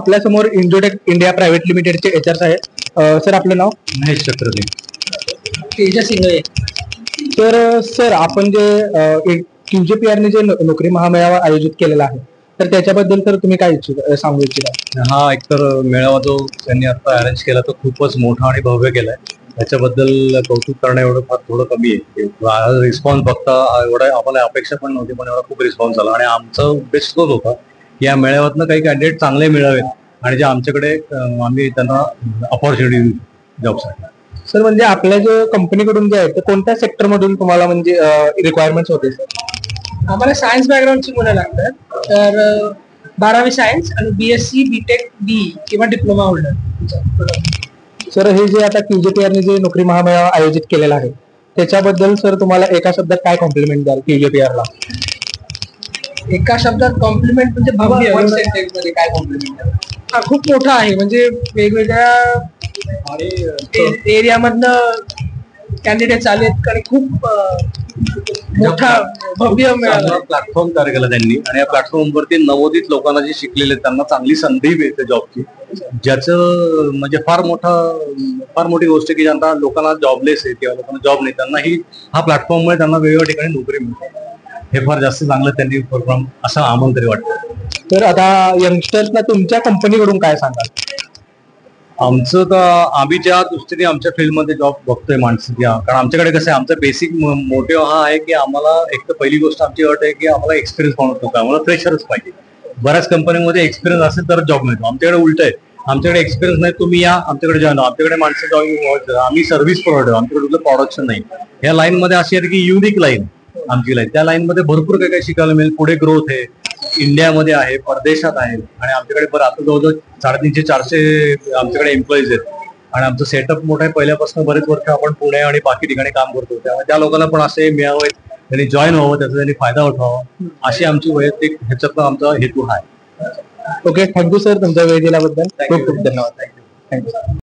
आपल्यासमोर Indotech India private लिमिटेडचे HR आहेत. सर आपलं नाव? महेश चक्रवर्ती. तेजस इंगळे. तर सर आपण जे QJPR ने जे नोकरी महामेळावा आयोजित केलेला आहे तर त्याच्याबद्दल तर तुम्ही काय सांगू इच्छिता? हा एकतर मेळावा जो त्यांनी आता अरेंज केला तो खूपच मोठा आणि भव्य केलाय. त्याच्याबद्दल कौतुक करणं एवढं फार थोडं कमी आहे. रिस्पॉन्स बघता एवढा आम्हाला अपेक्षा पण नव्हती, पण एवढा खूप रिस्पॉन्स आला आणि आमचा उद्देश तोच होता की या मेळाव्यातनं काही कॅन्डिडेट चांगले मिळावेत आणि जे आमच्याकडे आम्ही त्यांना अपॉर्च्युनिटी जॉबसाठी. सर म्हणजे आपल्या जे कंपनीकडून जे आहे ते कोणत्या सेक्टर मधून तुम्हाला म्हणजे रिक्वायरमेंट्स होते सर? आम्हाला सायन्स बॅकग्राऊंडची मुलं लागतात, तर 12वी सायन्स आणि BSc BTech B किंवा डिप्लोमा होल्डर. सर हे जे आता QJPR ने जे नोकरी महामेळावा आयोजित केलेला आहे त्याच्याबद्दल सर तुम्हाला एका शब्दात काय कॉम्प्लिमेंट द्याल QJPR ला? एका शब्दात कॉम्प्लिमेंट म्हणजे भव्य. मध्ये काय कॉम्प्लिमेंट? हा खूप मोठा आहे, म्हणजे वेगवेगळ्या एरियामधनं कॅन्डिडेट्स आलेत आणि खूप मोठा भव्य प्लॅटफॉर्म तयार केला त्यांनी आणि या प्लॅटफॉर्म वरती नवोदित लोकांना जे शिकलेले त्यांना चांगली संधी मिळते जॉबची, ज्याचं म्हणजे फार मोठी गोष्ट की ज्यांना लोकांना जॉबलेस आहे किंवा लोकांना जॉब नाही त्यांनाही हा प्लॅटफॉर्ममुळे त्यांना वेगवेगळ्या ठिकाणी नोकरी मिळते. हे फार जास्त चांगलं त्यांनी प्रोग्राम असं आम्हाला तरी वाटतं. तर आता यंगस्टर्सला तुमच्या कंपनीकडून काय सांगाल? आमचं तर आम्ही ज्या दृष्टीने आमच्या फील्डमध्ये जॉब बघतोय माणसं, कारण आमच्याकडे कसं आहे, आमचा बेसिक मोटिव्ह हा आहे की आम्हाला एक तर पहिली गोष्ट आमची अट आहे की आम्हाला एक्सपिरियन्स माणूस नको, आम्हाला फ्रेशरच पाहिजे. बऱ्याच कंपनीमध्ये एक्सपिरियन्स असेल तर जॉब मिळतो, आमच्याकडे उलट आहे. आमच्याकडे एक्सपिरियन्स नाही, तुम्ही या आमच्याकडे जॉईन व्हा. आमच्याकडे माणसं जॉईन, आम्ही सर्व्हिस प्रोव्हाइडर, आमच्याकडे कुठलं प्रोडक्शन नाही. या लाईन मध्ये अशी आहे की युनिक लाईन आमची लाईन, त्या लाईन मध्ये भरपूर काही काही शिकायला मिळेल. पुढे ग्रोथ आहे, इंडियामध्ये आहे, परदेशात आहे आणि आमच्याकडे बरं आता जवळजवळ 350-400 आमच्याकडे एम्प्लॉईज आहेत आणि आमचं सेटअप मोठं आहे. पहिल्यापासून बरेच वर्ष आपण पुणे आणि बाकी ठिकाणी काम करतो, त्यामुळे त्या लोकांना पण असे मिळावे, त्यांनी जॉईन व्हावं, त्याचा त्यांनी फायदा उठवावा अशी आमची वैयक्तिक ह्याच्यातला आमचा हेतू आहे. ओके, थँक्यू सर तुमचा वेळ दिल्याबद्दल. खूप खूप धन्यवाद. थँक्यू.